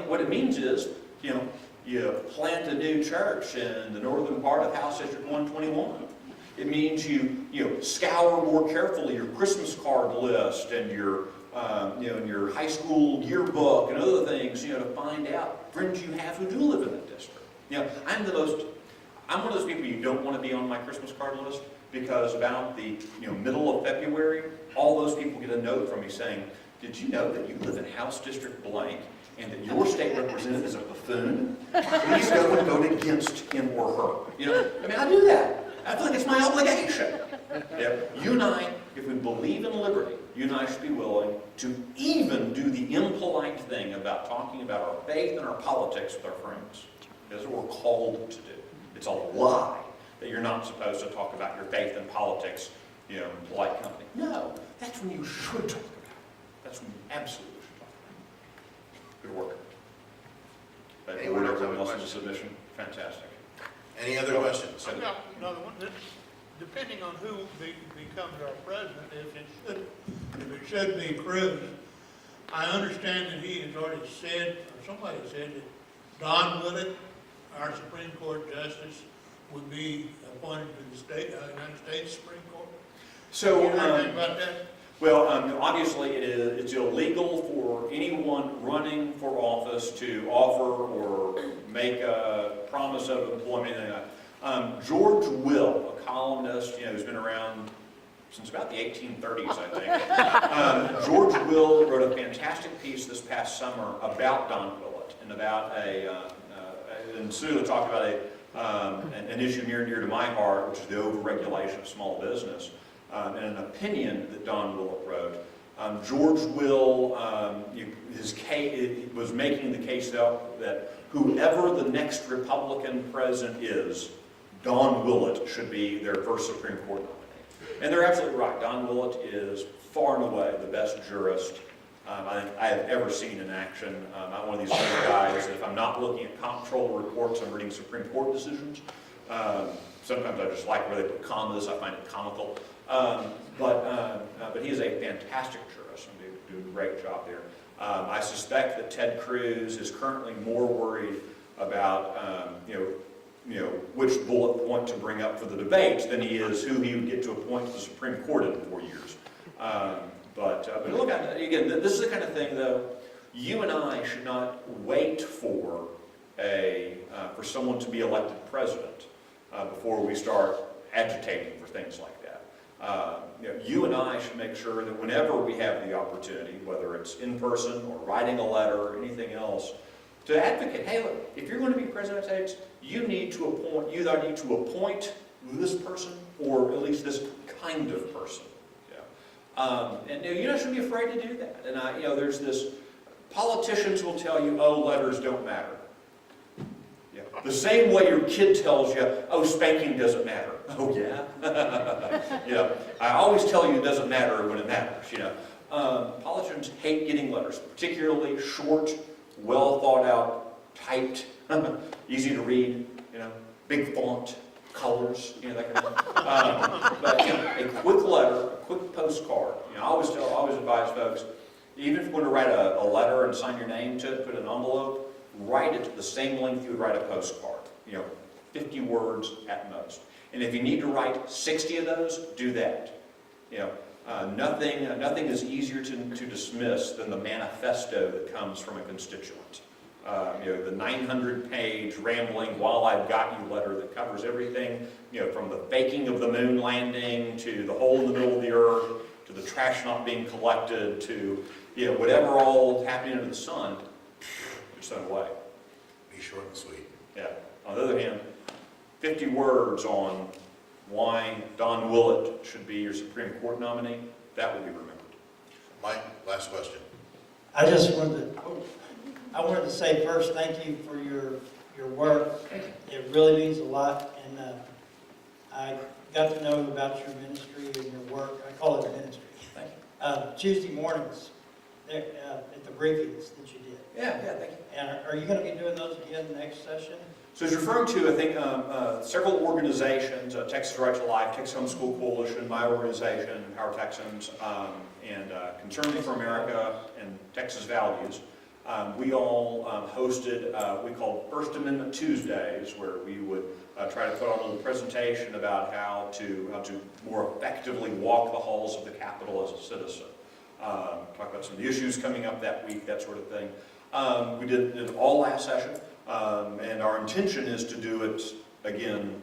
What it means is, you plant a new church in the northern part of House District 121. It means you scour more carefully your Christmas card list and your your high school yearbook and other things, to find out friends you have who do live in that district. I'm one of those people you don't want to be on my Christmas card list, because about the middle of February, all those people get a note from me saying, did you know that you live in House District blank and that your state representative is a buffoon? Please go and vote against him or her. I do that. I feel like it's my obligation. You and I, if we believe in liberty, you and I should be willing to even do the impolite thing about talking about our faith and our politics with our friends. That's what we're called to do. It's a lie that you're not supposed to talk about your faith and politics, in polite company. No, that's when you should talk about it. That's when you absolutely should talk about it. Good work. Anyone else have a Else in question? submission? Fantastic. Any other questions? I've got another one. Depending on who becomes our president, if it should be Cruz, I understand that he has already said, or somebody said, that Don Willett, our Supreme Court Justice, would be appointed to the United States Supreme Court. So, You heard anything about that? well, obviously it's illegal for anyone running for office to offer or make a promise of employment. George Will, a columnist, who's been around since about the 1830s, I think. George Will wrote a fantastic piece this past summer about Don Willett and about and Sue talked about an issue near and dear to my heart, which is the overregulation of small business, and an opinion that Don Willett wrote. George Will, his case, was making the case that whoever the next Republican president is, Don Willett should be their first Supreme Court nominee. And they're absolutely right. Don Willett is far and away the best jurist I think I have ever seen in action. I'm one of these other guys that if I'm not looking at comptroller reports, I'm reading Supreme Court decisions. Sometimes I just like where they put commas. I find it comical. But he is a fantastic jurist and do a great job there. I suspect that Ted Cruz is currently more worried about which bullet point to bring up for the debate than he is who he would get to appoint to the Supreme Court in 4 years. But look, again, this is the kind of thing, though, you and I should not wait for for someone to be elected president before we start agitating for things like that. You and I should make sure that whenever we have the opportunity, whether it's in person or writing a letter or anything else, to advocate, hey, look, if you're going to be president of the United States, you either need to appoint this person or at least this kind of person. And you shouldn't be afraid to do that. And there's this, politicians will tell you, oh, letters don't matter. The same way your kid tells you, oh, spanking doesn't matter. Oh, yeah? I always tell you it doesn't matter when it matters, Politicians hate getting letters, particularly short, well thought out, typed, easy to read, big font, colors, that kind of thing. But a quick letter, a quick postcard. I always advise folks, even if you're going to write a letter and sign your name to it, put an envelope, write it the same length you would write a postcard. 50 words at most. And if you need to write 60 of those, do that. Nothing is easier to dismiss than the manifesto that comes from a constituent. The 900-page rambling "while I've got you" letter that covers everything, from the faking of the moon landing to the hole in the middle of the earth to the trash not being collected to whatever all happening under the sun, just sent away. Be short and sweet. Yeah. On the other hand, 50 words on why Don Willett should be your Supreme Court nominee, that will be remembered. Mike, last question. I wanted to say first, thank you for your work. It really means a lot, and I got to know about your ministry and your work. I call it a ministry. Thank you. Tuesday mornings at the briefings that you did. Yeah, thank you. And are you going to be doing those again next session? So it's referring to, I think, several organizations, Texas Right to Life, Texas Homeschool Coalition, my organization, Empower Texans, and Concern for America and Texas Values. We all hosted we called First Amendment Tuesdays, where we would try to put on a little presentation about how to more effectively walk the halls of the Capitol as a citizen. Talk about some of the issues coming up that week, that sort of thing. We did it all last session, and our intention is to do it again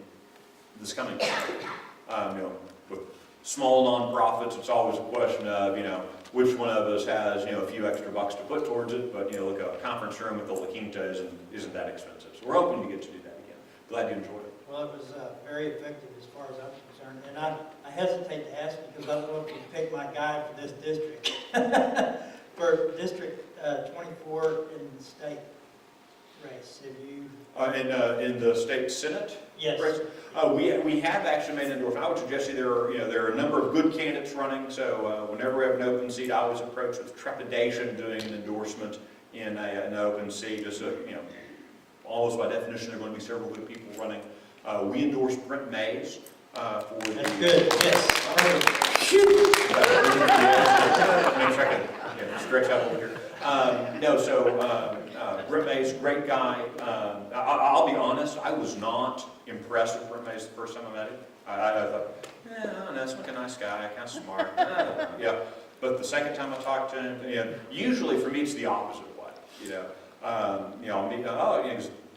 this coming week. With small nonprofits, it's always a question of which one of us has a few extra bucks to put towards it. But look, a conference room with the La Quinta isn't that expensive. So we're hoping to get to do that again. Glad you enjoyed it. Well, it was very effective as far as I'm concerned. And I hesitate to ask because I don't know if you pick my guy for this district. For District 24 in the state race, have you? In the state senate? Yes. Race? We have actually made an endorsement. I would suggest you there are a number of good candidates running. So whenever we have an open seat, I always approach with trepidation doing an endorsement in an open seat. Just almost by definition, there are going to be several good people running. We endorsed Brent Mays for the. That's good. Yes. Make sure I can stretch out over here. Brent Mays, great guy. I'll be honest, I was not impressed with Brent Mays the first time I met him. I thought, I don't know, he's like a nice guy, kind of smart. Yeah. But the second time I talked to him, usually for me it's the opposite way.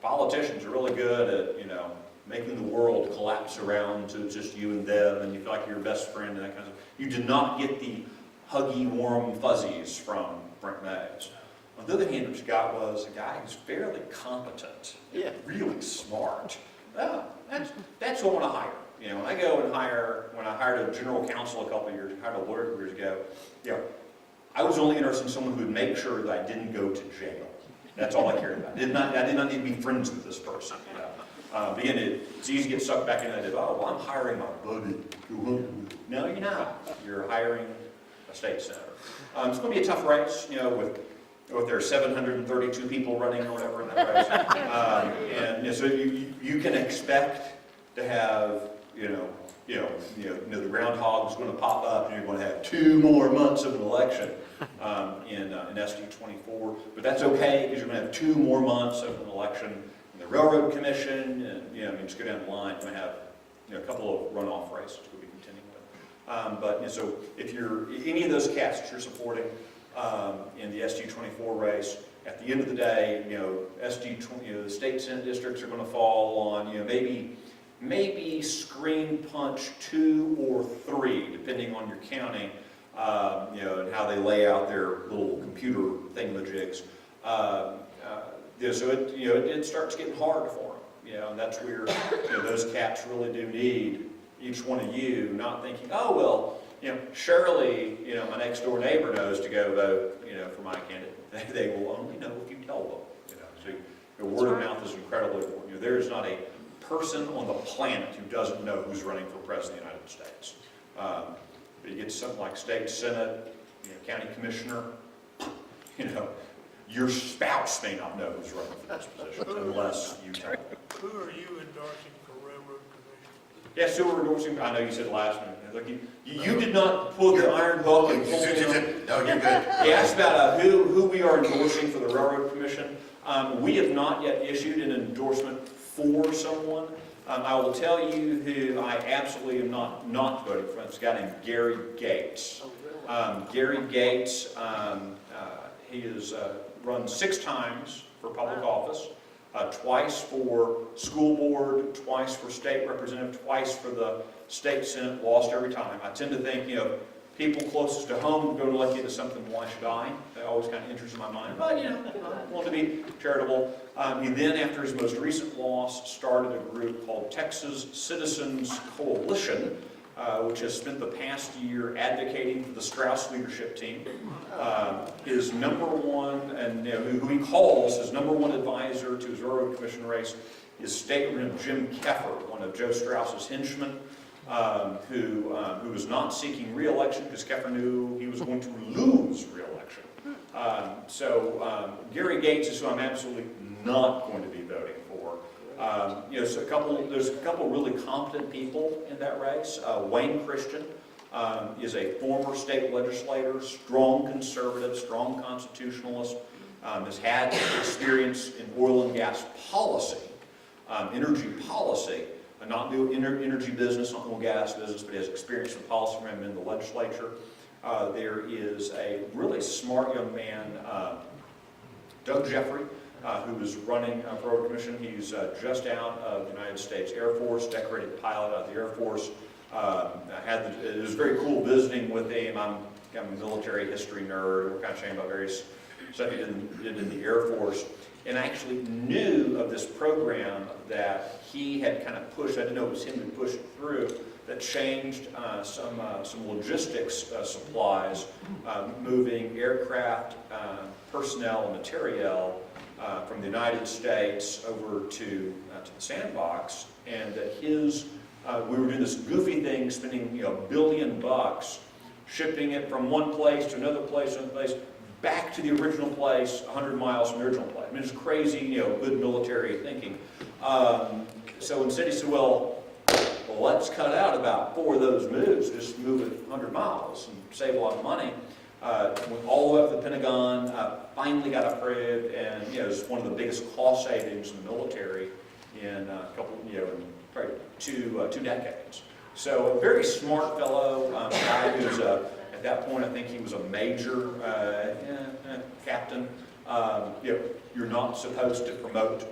Politicians are really good at making the world collapse around to just you and them, and you feel like you're your best friend and that kind of stuff. You did not get the huggy, warm fuzzies from Brent Mays. On the other hand, what you got was a guy who's fairly competent, really smart. That's what I want to hire. When I hired a general counsel hired a lawyer a couple years ago, I was only interested in someone who would make sure that I didn't go to jail. That's all I cared about. I did not need to be friends with this person. Again, it's easy to get sucked back into that. Oh, well, I'm hiring my buddy. No, you're not. You're hiring a state senator. It's going to be a tough race, with their 732 people running or whatever in that race. So you can expect to have, the groundhog's going to pop up and you're going to have 2 more months of an election in SD24. But that's okay because you're going to have 2 more months of an election in the Railroad Commission, and just go down the line. You're going to have a couple of runoff races we'll be contending with. So if you're any of those cats that you're supporting in the SD24 race, at the end of the day, the state Senate districts are going to fall on, maybe screen punch 2 or 3, depending on your county, and how they lay out their little computer thingamajigs. So it starts getting hard for them, and that's where those cats really do need each one of you, not thinking, oh well, surely my next door neighbor knows to go vote for my candidate. They will only know if you tell them. So the word of mouth is incredibly important. There is not a person on the planet who doesn't know who's running for president of the United States. But you get something like state senate, county commissioner, your spouse may not know who's running for those positions unless you tell them. Who are you endorsing for railroad commission? Yes, who are endorsing? I know you said last minute. Look, you did not pull the iron hook and pull me on. No, you're good. He asked about who we are endorsing for the Railroad Commission. We have not yet issued an endorsement for someone. I will tell you who I absolutely am not voting for. It's a guy named Gary Gates. Gary Gates, he has run 6 times for public office, twice for school board, twice for state representative, twice for the state senate, lost every time. I tend to think, people closest to home go to elect you to something, why should I? That always kind of enters in my mind. But, I want to be charitable. He then, after his most recent loss, started a group called Texas Citizens Coalition, which has spent the past year advocating for the Strauss leadership team. His number one, and who he calls his number one advisor to his railroad commission race, is State Rep. Jim Keffer, one of Joe Strauss's henchmen, who was not seeking re-election because Keffer knew he was going to lose re-election. Gary Gates is who I'm absolutely not going to be voting for. There's a couple really competent people in that race. Wayne Christian is a former state legislator, strong conservative, strong constitutionalist, has had experience in oil and gas policy, energy policy, not the energy business, not the gas business, but has experience in policy in the legislature. There is a really smart young man, Doug Jeffrey, who is running for Railroad Commission. He's just out of the United States Air Force, decorated pilot out of the Air Force. It was very cool visiting with him. I'm a military history nerd. We're kind of chatting about various stuff he did in the Air Force. And I actually knew of this program that he had kind of pushed. I didn't know it was him who pushed it through, that changed some logistics supplies, moving aircraft, personnel, and materiel from the United States over to the sandbox, and that we were doing this goofy thing, spending $1 billion shipping it from one place to another place, back to the original place, 100 miles from the original place. I mean, it's crazy, good military thinking. So instead he said, well, let's cut out about 4 of those moves, just move it 100 miles and save a lot of money. Went all the way up to the Pentagon, finally got approved, and it's one of the biggest cost savings in the military in probably two decades. So a very smart fellow, guy who's at that point I think he was a major captain. You're not supposed to promote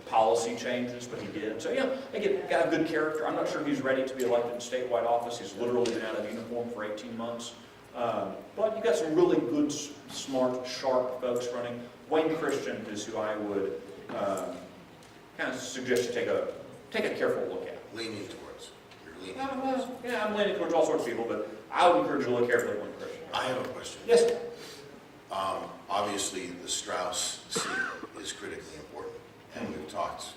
policy changes, but he did. So again, got a good character. I'm not sure he's ready to be elected in statewide office. He's literally been out of uniform for 18 months. But you've got some really good, smart, sharp folks running. Wayne Christian is who I would kind of suggest you take a careful look at. Leaning towards. You're leaning towards. Yeah, I'm leaning towards all sorts of people, but I would encourage you to look carefully at Wayne Christian. I have a question. Yes, sir. Obviously, the Strauss seat is critically important, and we've talked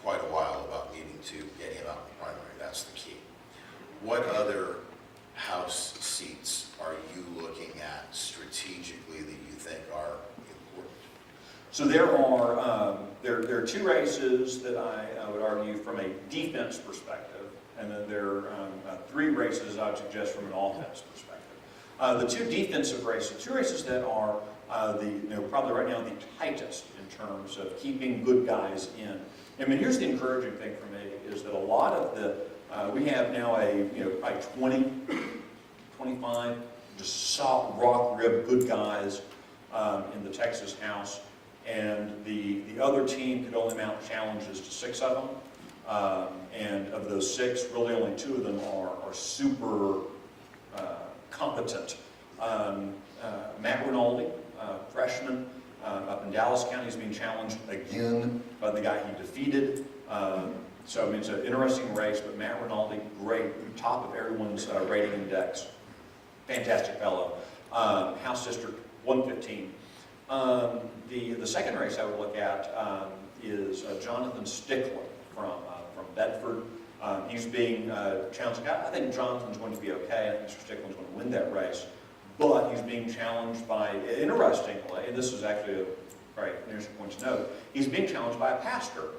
quite a while about needing to get him out in the primary. That's the key. What other House seats are you looking at strategically that you think are important? So there are 2 races that I would argue from a defense perspective, and then there are 3 races I would suggest from an offense perspective. The 2 defensive races, 2 races that are probably right now the tightest in terms of keeping good guys in. I mean, here's the encouraging thing for me is that a lot of we have now probably 25 just solid rock rib good guys in the Texas House. and the other team could only mount challenges to 6 of them. And of those 6, really only 2 of them are super competent. Matt Rinaldi, freshman, up in Dallas County, is being challenged again by the guy he defeated. So I mean, it's an interesting race, but Matt Rinaldi, great, top of everyone's rating index. Fantastic fellow. House District 115. The second race I would look at is Jonathan Stickland from Bedford. He's being challenged. I think Jonathan's going to be okay. I think Mr. Stickland's going to win that race. But he's being challenged by, interestingly, and this is actually a very interesting point to note, he's being challenged by a pastor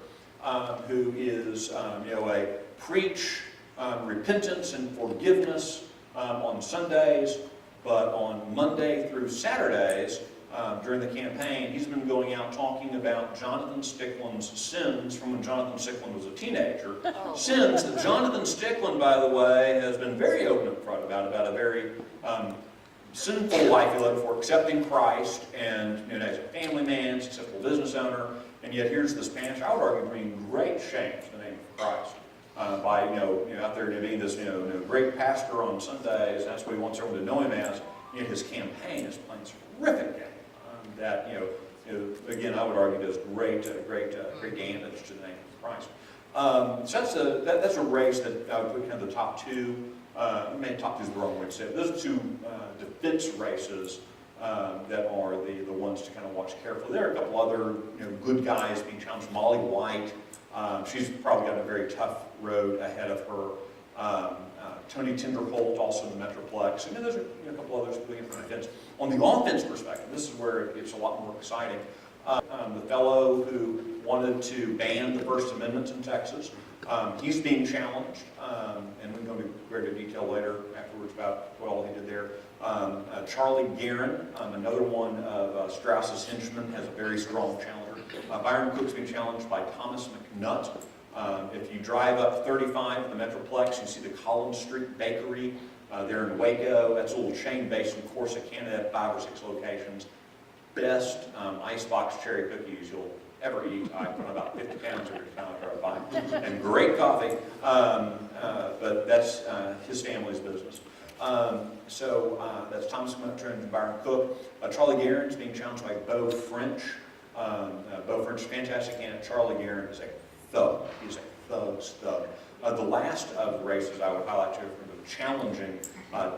who is, a preach repentance and forgiveness on Sundays, but on Monday through Saturdays during the campaign, he's been going out talking about Jonathan Stickland's sins from when Jonathan Stickland was a teenager. Oh. Sins that Jonathan Stickland, by the way, has been very open and front about a very sinful life he led for accepting Christ, and he's a family man, successful business owner, and yet here's this pastor, I would argue, bringing great shame to the name of Christ by out there being this great pastor on Sundays. That's what he wants everyone to know him as. His campaign is playing this horrific game that again I would argue does great damage to the name of Christ. So that's a race that I would put kind of the top 2. Maybe top 2 is the wrong way to say it. Those are 2 defense races that are the ones to kind of watch carefully. There are a couple other good guys being challenged. Molly White, she's probably got a very tough road ahead of her. Tony Tinderholt, also in the Metroplex. And then there's a couple others putting in for defense. On the offense perspective, this is where it gets a lot more exciting. The fellow who wanted to ban the First Amendment in Texas, he's being challenged, and we can go into greater detail later afterwards about what all he did there. Charlie Guerin, another one of Strauss's henchmen, has a very strong challenger. Byron Cook's being challenged by Thomas McNutt. If you drive up 35 in the Metroplex, you see the Collins Street Bakery there in Waco. That's a little chain based in Corsicana. They have 5 or 6 locations. Best icebox cherry cookies you'll ever eat. I put on about 50 pounds every time I drive by. And great coffee, but that's his family's business. That's Thomas McNutt and Byron Cook. Charlie Guerin's being challenged by Beau French. Beau French is a fantastic candidate. Charlie Guerin is a thug. He's a thug's thug. The last of the races I would highlight here from the challenging,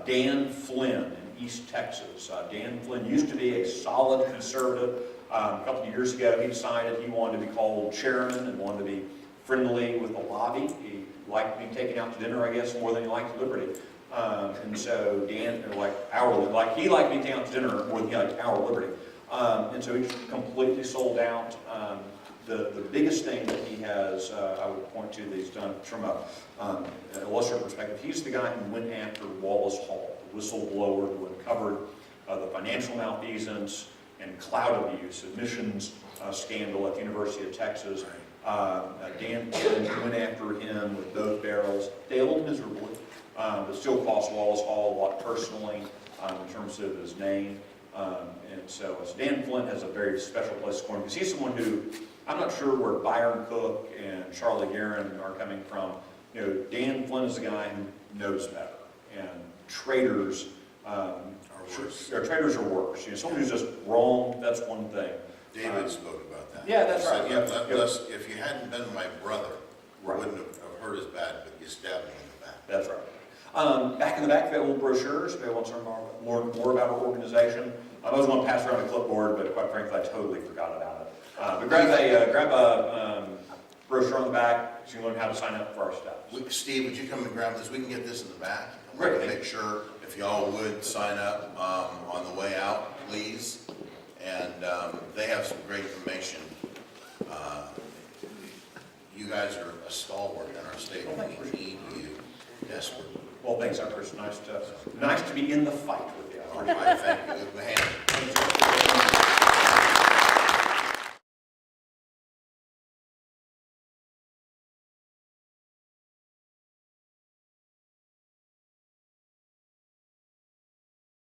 Dan Flynn in East Texas. Dan Flynn used to be a solid conservative. A couple of years ago, he decided he wanted to be called chairman and wanted to be friendly with the lobby. He liked being taken out to dinner, I guess, more than he liked liberty. And so Dan, he liked being taken out to dinner more than he liked our liberty. And so he's completely sold out. The biggest thing that he has, I would point to, that he's done from a lesser perspective, he's the guy who went after Wallace Hall, the whistleblower who uncovered the financial malfeasance and cloud abuse, admissions scandal at the University of Texas. Dan went after him with both barrels, failed miserably, but still cost Wallace Hall a lot personally in terms of his name. And so Dan Flint has a very special place to corner because he's someone who, I'm not sure where Byron Cook and Charlie Guerin are coming from. Dan Flint is a guy who knows better, and traitors traitors are worse. Someone who's just wrong, that's one thing. David spoke about that. Yeah, that's right. If you hadn't been my brother, I wouldn't have hurt as bad, but you stabbed me in the back. That's right. Back in the back, we have little brochures. If they want to learn more about our organization. I was going to pass around a clipboard, but quite frankly, I totally forgot about it. But grab a brochure on the back so you can learn how to sign up for our steps. Steve, would you come and grab this? We can get this in the back. I'm Great. going to make sure if y'all would sign up on the way out, please. And they have some great information. You guys are a stalwart in our state. We need you desperately. Well, thanks, Chris. Nice to be in the fight with you. I thank you. Good hand.